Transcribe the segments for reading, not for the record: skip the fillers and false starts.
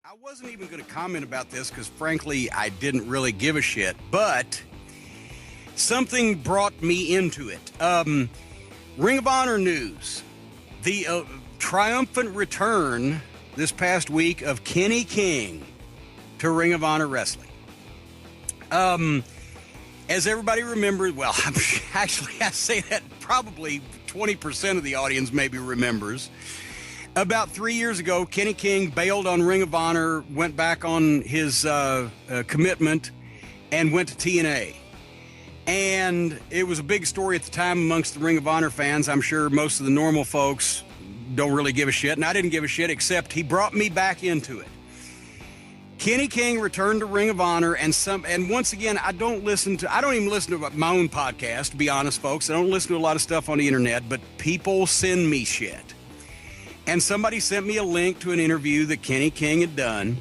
I wasn't even going to comment about this because, frankly, I didn't really give a shit, but something brought me into it. Ring of Honor news. The triumphant return this past week of Kenny King to Ring of Honor Wrestling. As everybody remembers, well, actually, I say that probably 20% of the audience maybe remembers. About 3 years ago, Kenny King bailed on Ring of Honor, went back on his commitment, and went to TNA. And it was a big story at the time amongst the Ring of Honor fans. I'm sure most of the normal folks don't really give a shit, and I didn't give a shit, except he brought me back into it. Kenny King returned to Ring of Honor, and once again, I don't even listen to my own podcast, to be honest, folks. I don't listen to a lot of stuff on the internet, but people send me shit. And somebody sent me a link to an interview that Kenny King had done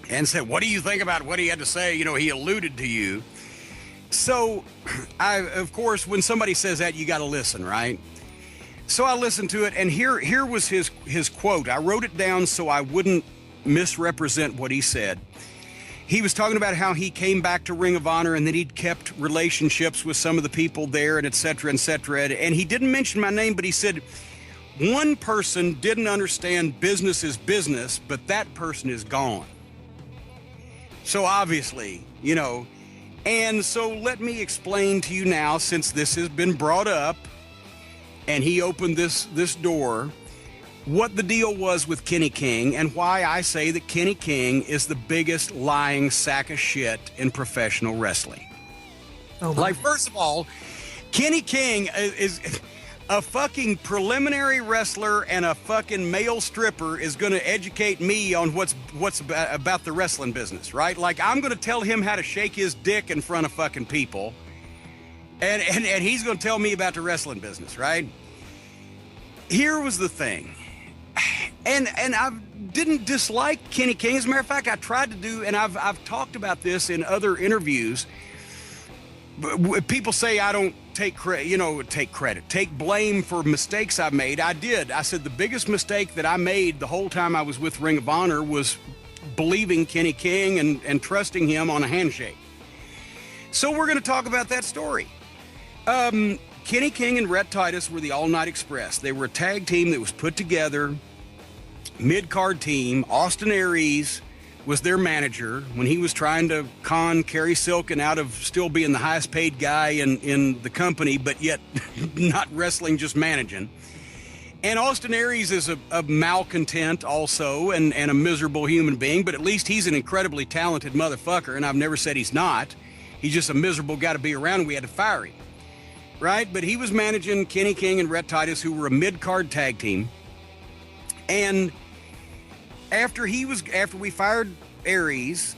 and said, what do you think about what he had to say? You know, he alluded to you. So, of course, when somebody says that, you got to listen, right? So I listened to it, and here was his quote. I wrote it down so I wouldn't misrepresent what he said. He was talking about how he came back to Ring of Honor and that he'd kept relationships with some of the people there and et cetera, et cetera. And he didn't mention my name, but he said, one person didn't understand business is business, but that person is gone. So obviously, you know, and so let me explain to you now, since this has been brought up and he opened this door, what the deal was with Kenny King and why I say that Kenny King is the biggest lying sack of shit in professional wrestling. Oh, like, first of all, Kenny King is a fucking preliminary wrestler, and a fucking male stripper is going to educate me on what's about the wrestling business, right? Like, I'm going to tell him how to shake his dick in front of fucking people, and he's going to tell me about the wrestling business, right? Here was the thing, and I didn't dislike Kenny King. As a matter of fact, I tried to do, and I've talked about this in other interviews. People say I don't take blame for mistakes I've made. I did. I said the biggest mistake that I made the whole time I was with Ring of Honor was believing Kenny King and trusting him on a handshake. So we're going to talk about that story. Kenny King and Rhett Titus were the All Night Express. They were a tag team that was put together, mid-card team. Austin Aries was their manager when he was trying to con Kerry Silken out of still being the highest paid guy in the company, but yet not wrestling, just managing. And Austin Aries is a malcontent also and a miserable human being, but at least he's an incredibly talented motherfucker, and I've never said he's not. He's just a miserable guy to be around, and we had to fire him, right? But he was managing Kenny King and Rhett Titus, who were a mid-card tag team. And after we fired Aries,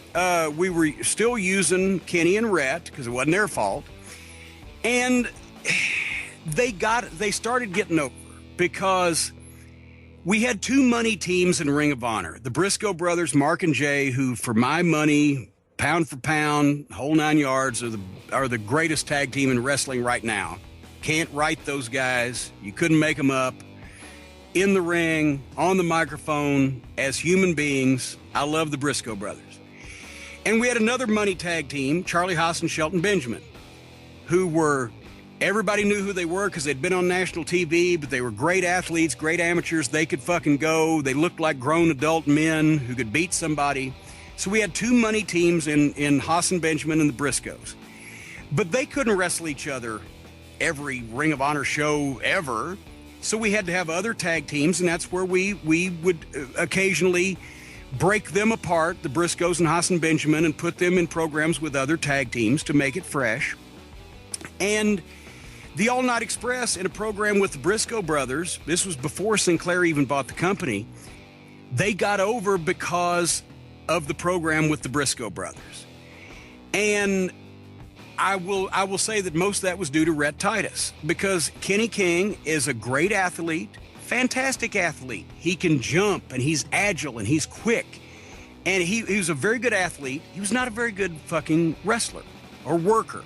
we were still using Kenny and Rhett because it wasn't their fault. And they started getting over because we had two money teams in Ring of Honor. The Briscoe brothers, Mark and Jay, who for my money, pound for pound, whole 9 yards, are the greatest tag team in wrestling right now. Can't write those guys. You couldn't make them up. In the ring, on the microphone, as human beings, I love the Briscoe brothers. And we had another money tag team, Charlie Haas and Shelton Benjamin, everybody knew who they were because they'd been on national TV, but they were great athletes, great amateurs. They could fucking go. They looked like grown adult men who could beat somebody. So we had two money teams in Haas and Benjamin and the Briscoes. But they couldn't wrestle each other every Ring of Honor show ever. So we had to have other tag teams, and that's where we would occasionally break them apart, the Briscoes and Haas and Benjamin, and put them in programs with other tag teams to make it fresh. And the All Night Express, in a program with the Briscoe brothers, this was before Sinclair even bought the company, they got over because of the program with the Briscoe brothers. And I will say that most of that was due to Rhett Titus, because Kenny King is a great athlete, fantastic athlete. He can jump, and he's agile, and he's quick. And he was a very good athlete. He was not a very good fucking wrestler or worker.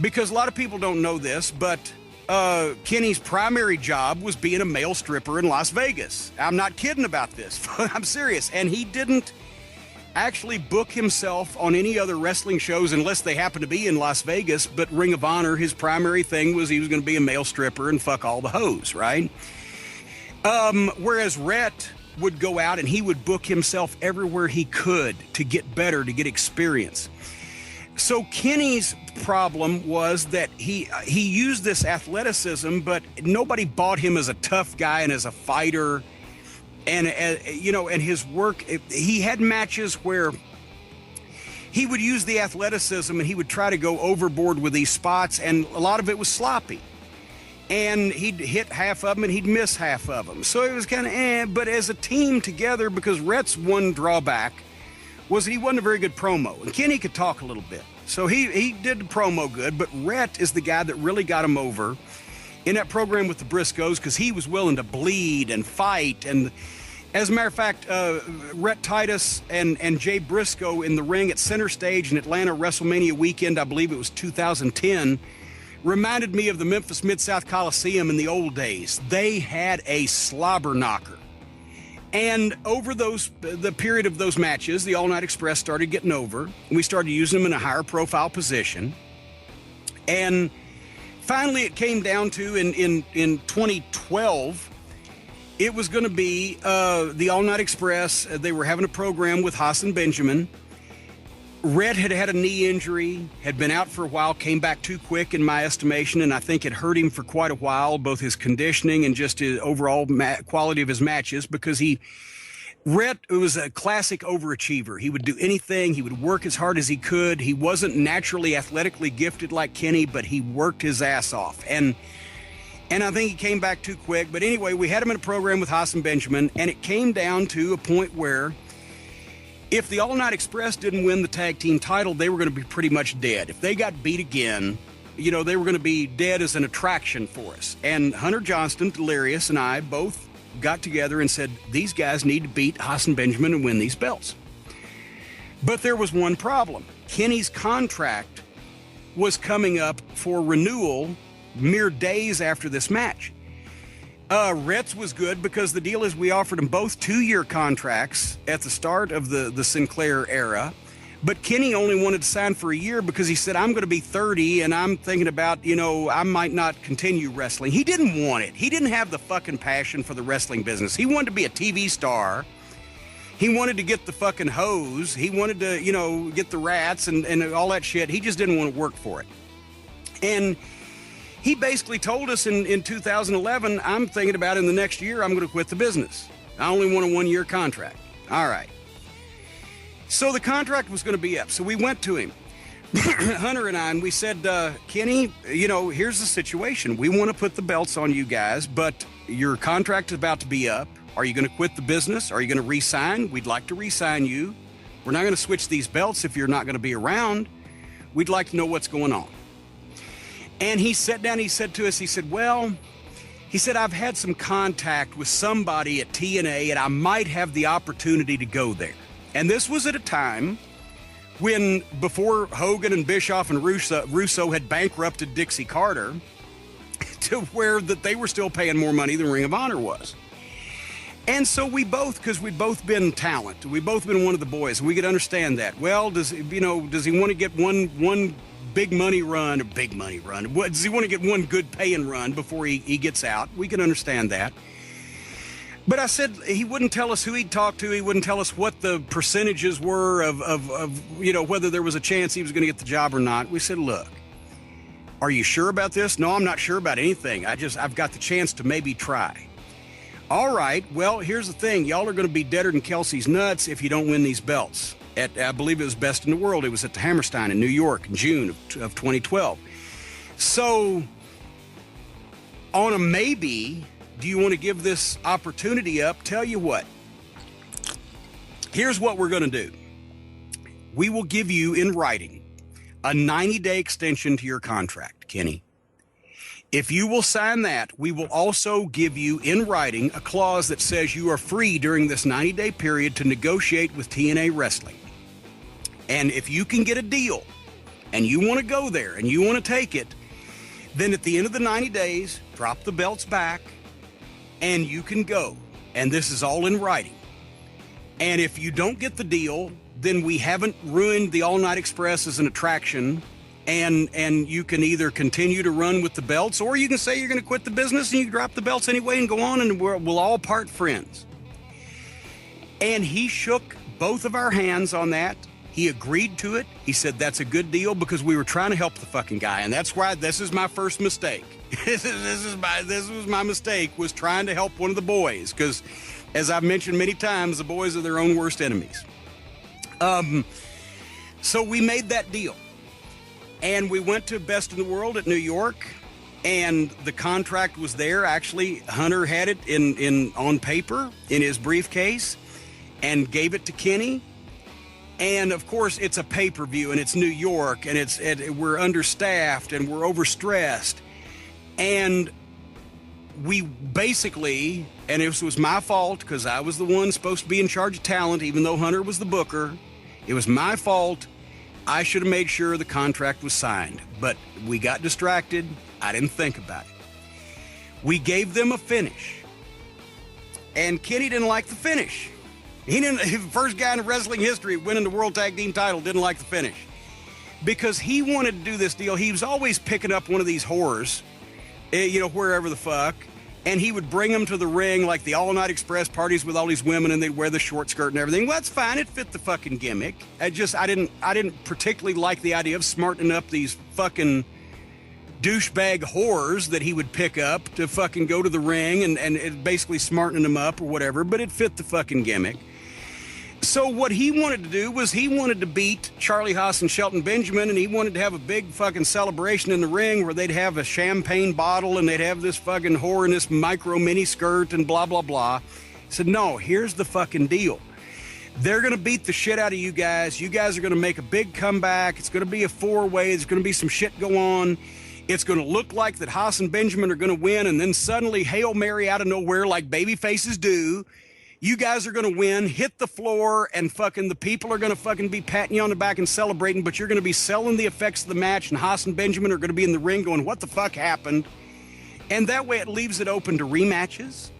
Because a lot of people don't know this, but Kenny's primary job was being a male stripper in Las Vegas. I'm not kidding about this. I'm serious. And he didn't actually book himself on any other wrestling shows unless they happen to be in Las Vegas. But Ring of Honor, his primary thing was he was going to be a male stripper and fuck all the hoes, right? Whereas Rhett would go out and he would book himself everywhere he could to get better, to get experience. So Kenny's problem was that he used this athleticism, but nobody bought him as a tough guy and as a fighter. And, and his work, he had matches where he would use the athleticism and he would try to go overboard with these spots, and a lot of it was sloppy. And he'd hit half of them and he'd miss half of them. So it was kind of but as a team together, because Rhett's one drawback was that he wasn't a very good promo. And Kenny could talk a little bit. So he did the promo good, but Rhett is the guy that really got him over in that program with the Briscoes, because he was willing to bleed and fight. And as a matter of fact, Rhett Titus and Jay Briscoe in the ring at Center Stage in Atlanta WrestleMania weekend, I believe it was 2010, reminded me of the Memphis Mid-South Coliseum in the old days. They had a slobber knocker. And over the period of those matches, the All Night Express started getting over, and we started using them in a higher profile position. And finally it came down to in 2012, it was going to be the All Night Express. They were having a program with Hassan Benjamin. Rhett had had a knee injury, had been out for a while, came back too quick in my estimation, and I think it hurt him for quite a while, both his conditioning and just his overall quality of his matches, because Rhett was a classic overachiever. He would do anything. He would work as hard as he could. He wasn't naturally athletically gifted like Kenny, but he worked his ass off. And I think he came back too quick. But anyway, we had him in a program with Hassan Benjamin, and it came down to a point where if the All Night Express didn't win the tag team title, they were going to be pretty much dead. If they got beat again, they were going to be dead as an attraction for us. And Hunter Johnston, Delirious, and I both got together and said, these guys need to beat Hassan Benjamin and win these belts. But there was one problem. Kenny's contract was coming up for renewal mere days after this match. Rhett's was good because the deal is we offered him both 2-year contracts at the start of the Sinclair era, but Kenny only wanted to sign for a year because he said, I'm going to be 30 and I'm thinking about, I might not continue wrestling. He didn't want it. He didn't have the fucking passion for the wrestling business. He wanted to be a TV star. He wanted to get the fucking hose. He wanted to, get the rats and all that shit. He just didn't want to work for it. And he basically told us in 2011, I'm thinking about in the next year, I'm going to quit the business. I only want a 1-year contract. All right. So the contract was going to be up. So we went to him, Hunter and I, and we said, Kenny, here's the situation. We want to put the belts on you guys, but your contract is about to be up. Are you going to quit the business? Are you going to re-sign? We'd like to re-sign you. We're not going to switch these belts if you're not going to be around. We'd like to know what's going on. And he sat down, he said to us, I've had some contact with somebody at TNA and I might have the opportunity to go there. And this was at a time when, before Hogan and Bischoff and Russo had bankrupted Dixie Carter, to where that they were still paying more money than Ring of Honor was. And so because we'd both been talent, we'd both been one of the boys, and we could understand that. Well, does he want to get one big money run? Does he want to get one good paying run before he gets out? We can understand that. But I said he wouldn't tell us who he'd talked to. He wouldn't tell us what the percentages were of whether there was a chance he was going to get the job or not. We said, look, are you sure about this? No, I'm not sure about anything. I've got the chance to maybe try. All right, well, here's the thing. Y'all are going to be deader than Kelsey's nuts if you don't win these belts. I believe it was Best in the World. It was at the Hammerstein in New York in June of 2012. So on a maybe, do you want to give this opportunity up? Tell you what, here's what we're going to do. We will give you in writing a 90-day extension to your contract, Kenny. If you will sign that, we will also give you in writing a clause that says you are free during this 90-day period to negotiate with TNA Wrestling. And if you can get a deal and you want to go there and you want to take it, Then at the end of the 90 days, drop the belts back, and you can go. And this is all in writing. And if you don't get the deal, then we haven't ruined the All Night Express as an attraction, and you can either continue to run with the belts, or you can say you're going to quit the business and you drop the belts anyway and go on, and we'll all part friends. And he shook both of our hands on that. He agreed to it. He said that's a good deal because we were trying to help the fucking guy, and that's why this is my first mistake. This was my mistake, was trying to help one of the boys, because as I've mentioned many times, the boys are their own worst enemies. So we made that deal, and we went to Best in the World at New York, and the contract was there. Actually, Hunter had it in on paper in his briefcase and gave it to Kenny. And of course, it's a pay-per-view, and it's New York, and we're understaffed and we're overstressed. And we basically, and it was my fault because I was the one supposed to be in charge of talent, even though Hunter was the booker. It was my fault. I should have made sure the contract was signed, but we got distracted. I didn't think about it. We gave them a finish, and Kenny didn't like the finish. He didn't. The first guy in wrestling history winning the World Tag Team title didn't like the finish because he wanted to do this deal. He was always picking up one of these whores, wherever the fuck, and he would bring them to the ring like the All Night Express parties with all these women, and they'd wear the short skirt and everything. Well, that's fine. It fit the fucking gimmick. I didn't particularly like the idea of smartening up these fucking douchebag whores that he would pick up to fucking go to the ring and basically smartening them up or whatever, but it fit the fucking gimmick. So what he wanted to do was he wanted to beat Charlie Haas and Shelton Benjamin, and he wanted to have a big fucking celebration in the ring where they'd have a champagne bottle and they'd have this fucking whore in this micro mini skirt and blah, blah, blah. He said, no, here's the fucking deal. They're going to beat the shit out of you guys. You guys are going to make a big comeback. It's going to be a four-way. There's going to be some shit go on. It's going to look like that Haas and Benjamin are going to win, and then suddenly Hail Mary out of nowhere like baby faces do. You guys are going to win, hit the floor, and fucking the people are going to fucking be patting you on the back and celebrating, but you're going to be selling the effects of the match, and Haas and Benjamin are going to be in the ring going, what the fuck happened? And that way it leaves it open to rematches.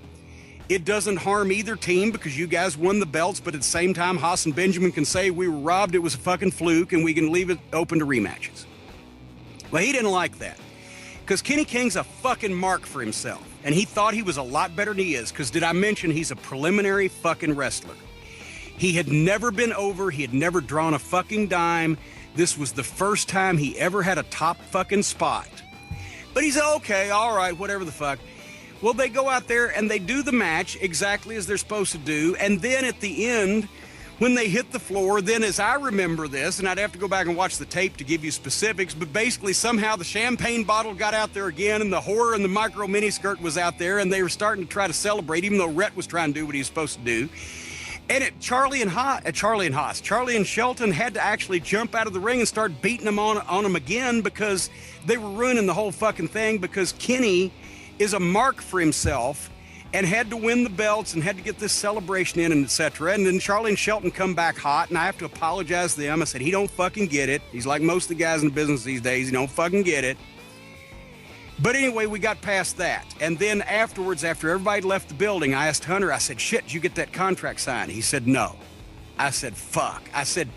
It doesn't harm either team because you guys won the belts, but at the same time, Haas and Benjamin can say we were robbed, it was a fucking fluke, and we can leave it open to rematches. Well, he didn't like that because Kenny King's a fucking mark for himself. And he thought he was a lot better than he is, because did I mention he's a preliminary fucking wrestler? He had never been over. He had never drawn a fucking dime. This was the first time he ever had a top fucking spot. But he said, okay, all right, whatever the fuck. Well, they go out there and they do the match exactly as they're supposed to do. And then at the end, when they hit the floor, then as I remember this, and I'd have to go back and watch the tape to give you specifics, but basically somehow the champagne bottle got out there again, and the whore in the micro miniskirt was out there, and they were starting to try to celebrate, even though Rhett was trying to do what he was supposed to do. And Charlie and Shelton had to actually jump out of the ring and start beating them on them again because they were ruining the whole fucking thing, because Kenny is a mark for himself and had to win the belts and had to get this celebration in and etc. And then Charlie and Shelton come back hot, and I have to apologize to them. I said, he don't fucking get it. He's like most of the guys in the business these days. He don't fucking get it. But anyway, we got past that. And then afterwards, after everybody left the building, I asked Hunter, I said, shit, did you get that contract signed? He said, no. I said, fuck. I said,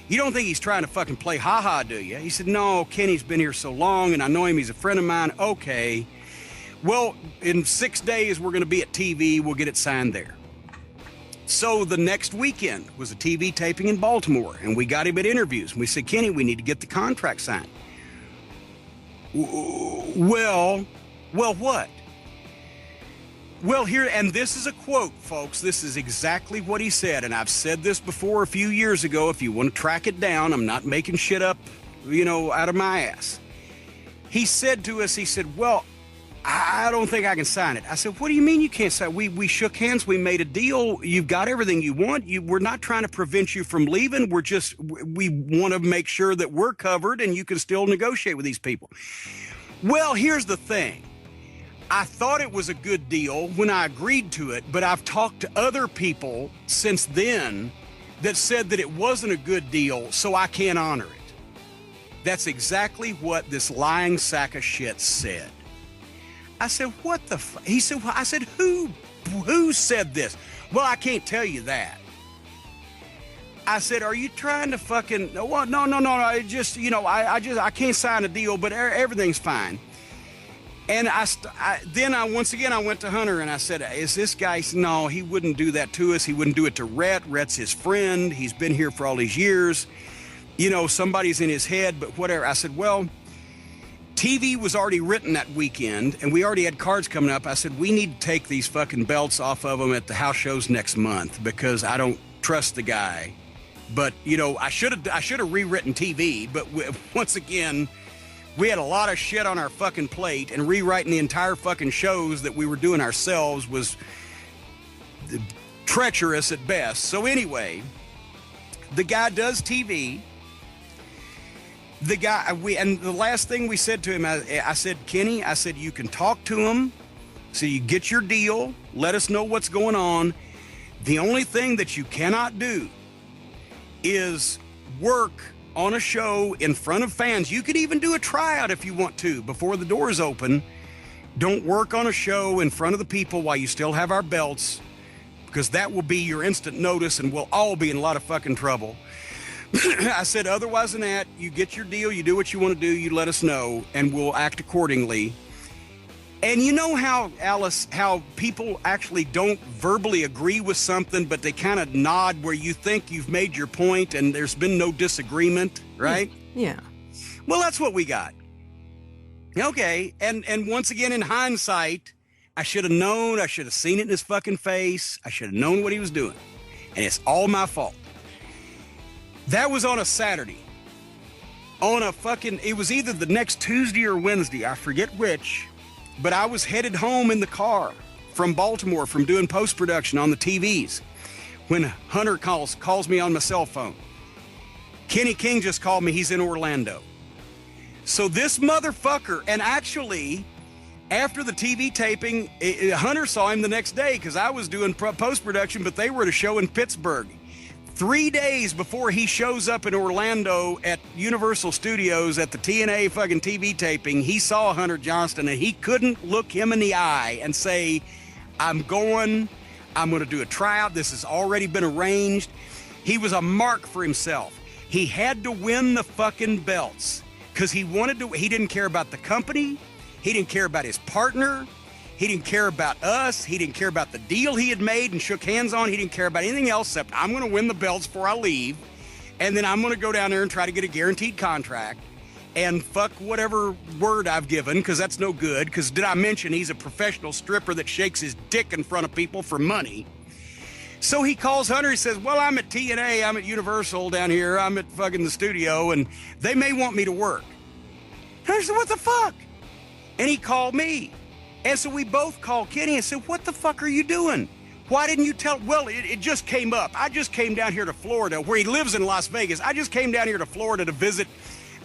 you don't think he's trying to fucking play ha-ha, do you? He said, no, Kenny's been here so long, and I know him. He's a friend of mine. Okay. Well, in 6 days, we're going to be at TV. We'll get it signed there. So the next weekend was a TV taping in Baltimore, and we got him at interviews. And we said, Kenny, we need to get the contract signed. Well, what? Well, here, and this is a quote, folks. This is exactly what he said, and I've said this before a few years ago. If you want to track it down, I'm not making shit up, out of my ass. He said to us, he said, well, I don't think I can sign it. I said, what do you mean you can't sign it? We shook hands. We made a deal. You've got everything you want. We're not trying to prevent you from leaving. We want to make sure that we're covered and you can still negotiate with these people. Well, here's the thing. I thought it was a good deal when I agreed to it, but I've talked to other people since then that said that it wasn't a good deal, so I can't honor it. That's exactly what this lying sack of shit said. I said, what the fuck? He said, I said, who said this? Well, I can't tell you that. I said, are you trying to fucking, well, no, I just, I can't sign a deal, but everything's fine. And then once again, I went to Hunter and I said, is this guy, no, he wouldn't do that to us. He wouldn't do it to Rhett. Rhett's his friend. He's been here for all these years. Somebody's in his head, but whatever. I said, well, TV was already written that weekend and we already had cards coming up. I said, we need to take these fucking belts off of them at the house shows next month because I don't trust the guy. But, I should have rewritten TV, but once again, we had a lot of shit on our fucking plate, and rewriting the entire fucking shows that we were doing ourselves was treacherous at best. So anyway, the guy does TV. And the last thing we said to him, I said, Kenny, I said, you can talk to him, so you get your deal, let us know what's going on. The only thing that you cannot do is work on a show in front of fans. You could even do a tryout if you want to before the doors open. Don't work on a show in front of the people while you still have our belts, because that will be your instant notice and we'll all be in a lot of fucking trouble. I said, otherwise than that, you get your deal, you do what you want to do, you let us know, and we'll act accordingly. And you know how, Alice, how people actually don't verbally agree with something, but they kind of nod where you think you've made your point and there's been no disagreement, right? Yeah. Well, that's what we got. Okay. And once again, in hindsight, I should have known, I should have seen it in his fucking face. I should have known what he was doing. And it's all my fault. That was on a Saturday. It was either the next Tuesday or Wednesday. I forget which. But I was headed home in the car from Baltimore from doing post-production on the TVs when Hunter calls me on my cell phone. Kenny King just called me. He's in Orlando. So this motherfucker, and actually, after the TV taping, Hunter saw him the next day because I was doing post-production, but they were at a show in Pittsburgh. 3 days before he shows up in Orlando at Universal Studios at the TNA fucking TV taping, he saw Hunter Johnston and he couldn't look him in the eye and say, I'm going to do a tryout. This has already been arranged. He was a mark for himself. He had to win the fucking belts because he didn't care about the company. He didn't care about his partner. He didn't care about us. He didn't care about the deal he had made and shook hands on. He didn't care about anything else except I'm going to win the belts before I leave. And then I'm going to go down there and try to get a guaranteed contract and fuck whatever word I've given, because that's no good. Because did I mention he's a professional stripper that shakes his dick in front of people for money? So he calls Hunter. He says, well, I'm at TNA. I'm at Universal down here. I'm at fucking the studio and they may want me to work. And I said, what the fuck? And he called me. And so we both called Kenny and said, what the fuck are you doing? Why didn't you tell? Well, it just came up. I just came down here to Florida, where he lives in Las Vegas. I just came down here to Florida to visit,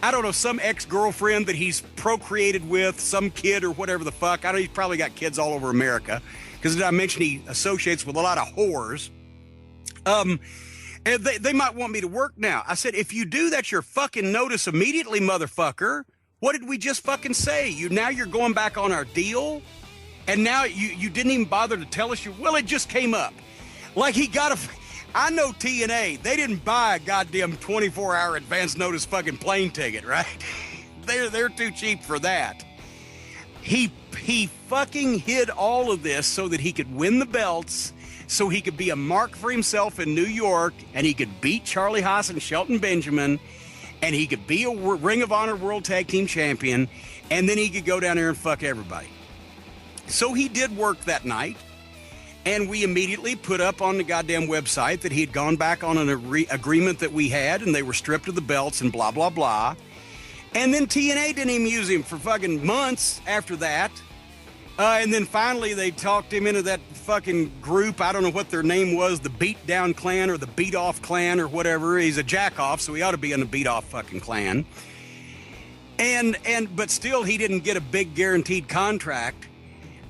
I don't know, some ex-girlfriend that he's procreated with, some kid or whatever the fuck. I know he's probably got kids all over America, because did I mention he associates with a lot of whores? And they might want me to work now. I said, if you do, that's your fucking notice immediately, motherfucker. What did we just fucking say? Now you're going back on our deal? And now you didn't even bother to tell us well, it just came up. Like I know TNA, they didn't buy a goddamn 24-hour advance notice fucking plane ticket, right? They're too cheap for that. He fucking hid all of this so that he could win the belts, so he could be a mark for himself in New York, and he could beat Charlie Haas and Shelton Benjamin, and he could be a Ring of Honor World Tag Team Champion, and then he could go down there and fuck everybody. So he did work that night, and we immediately put up on the goddamn website that he had gone back on an agreement that we had, and they were stripped of the belts and blah, blah, blah. And then TNA didn't even use him for fucking months after that. And then finally they talked him into that fucking group. I don't know what their name was, the Beat Down Clan or the Beat Off Clan or whatever. He's a jack off, so he ought to be in the Beat Off fucking clan. But still he didn't get a big guaranteed contract.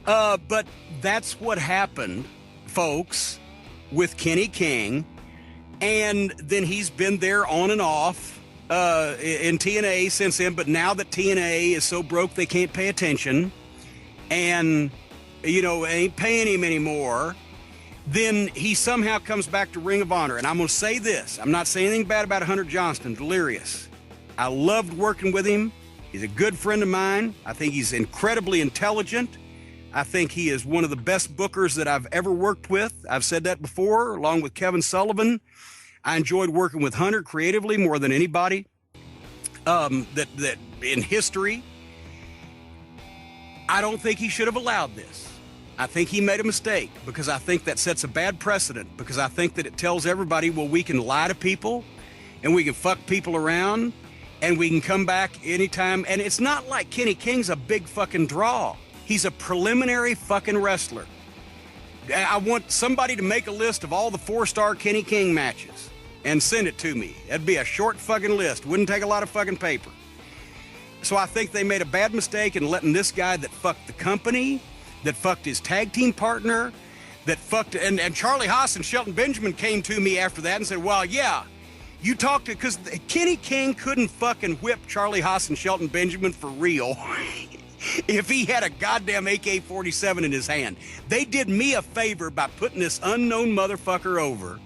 But that's what happened, folks, with Kenny King. And then he's been there on and off in TNA since then, but now that TNA is so broke they can't pay attention and, you know, ain't paying him anymore, then he somehow comes back to Ring of Honor. And I'm going to say this. I'm not saying anything bad about Hunter Johnston, Delirious. I loved working with him. He's a good friend of mine. I think he's incredibly intelligent. I think he is one of the best bookers that I've ever worked with. I've said that before, along with Kevin Sullivan. I enjoyed working with Hunter creatively more than anybody that in history. I don't think he should have allowed this. I think he made a mistake because I think that sets a bad precedent, because I think that it tells everybody, well, we can lie to people and we can fuck people around and we can come back anytime. And it's not like Kenny King's a big fucking draw. He's a preliminary fucking wrestler. I want somebody to make a list of all the 4-star Kenny King matches and send it to me. That'd be a short fucking list. Wouldn't take a lot of fucking paper. So I think they made a bad mistake in letting this guy that fucked the company, that fucked his tag team partner, that fucked, and Charlie Haas and Shelton Benjamin came to me after that and said, well, yeah, you talked to, because Kenny King couldn't fucking whip Charlie Haas and Shelton Benjamin for real if he had a goddamn AK-47 in his hand. They did me a favor by putting this unknown motherfucker over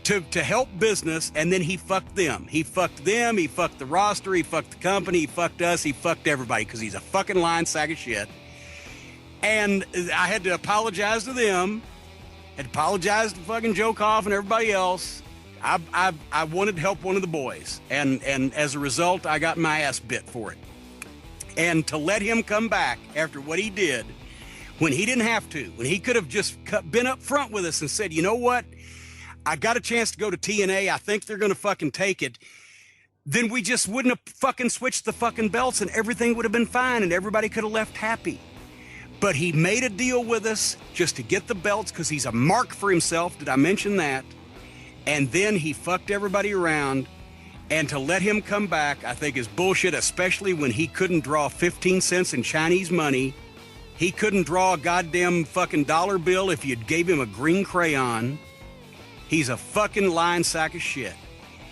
to help business, and then he fucked them. He fucked them, he fucked the roster, he fucked the company, he fucked us, he fucked everybody, because he's a fucking lying sack of shit. And I had to apologize to them, had to apologize to fucking Joe Koff and everybody else. I wanted to help one of the boys, and as a result, I got my ass bit for it. And to let him come back after what he did, when he didn't have to, when he could have just been up front with us and said, you know what, I got a chance to go to TNA, I think they're going to fucking take it, then we just wouldn't have fucking switched the fucking belts and everything would have been fine and everybody could have left happy. But he made a deal with us just to get the belts because he's a mark for himself. Did I mention that? And then he fucked everybody around. And to let him come back, I think is bullshit, especially when he couldn't draw 15 cents in Chinese money. He couldn't draw a goddamn fucking dollar bill if you gave him a green crayon. He's a fucking lying sack of shit.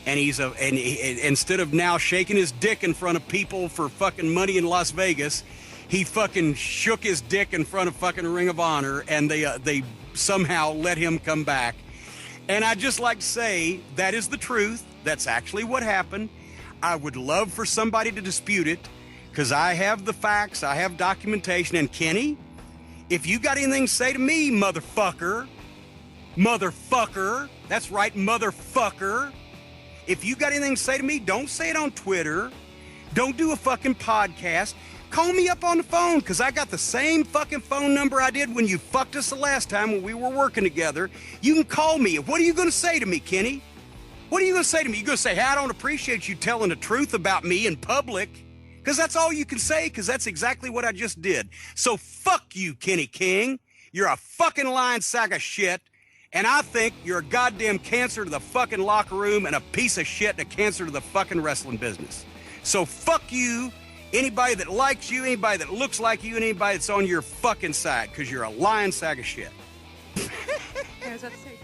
And instead of now shaking his dick in front of people for fucking money in Las Vegas, he fucking shook his dick in front of fucking Ring of Honor, and they somehow let him come back. And I'd just like to say that is the truth. That's actually what happened. I would love for somebody to dispute it, because I have the facts, I have documentation. And Kenny, if you got anything to say to me, motherfucker, that's right, motherfucker. If you got anything to say to me, don't say it on Twitter. Don't do a fucking podcast. Call me up on the phone, because I got the same fucking phone number I did when you fucked us the last time when we were working together. You can call me. What are you going to say to me, Kenny? What are you going to say to me? You going to say, hey, I don't appreciate you telling the truth about me in public? Because that's all you can say, because that's exactly what I just did. So fuck you, Kenny King. You're a fucking lying sack of shit. And I think you're a goddamn cancer to the fucking locker room and a piece of shit and a cancer to the fucking wrestling business. So fuck you, anybody that likes you, anybody that looks like you, and anybody that's on your fucking side, because you're a lying sack of shit. I was about to say,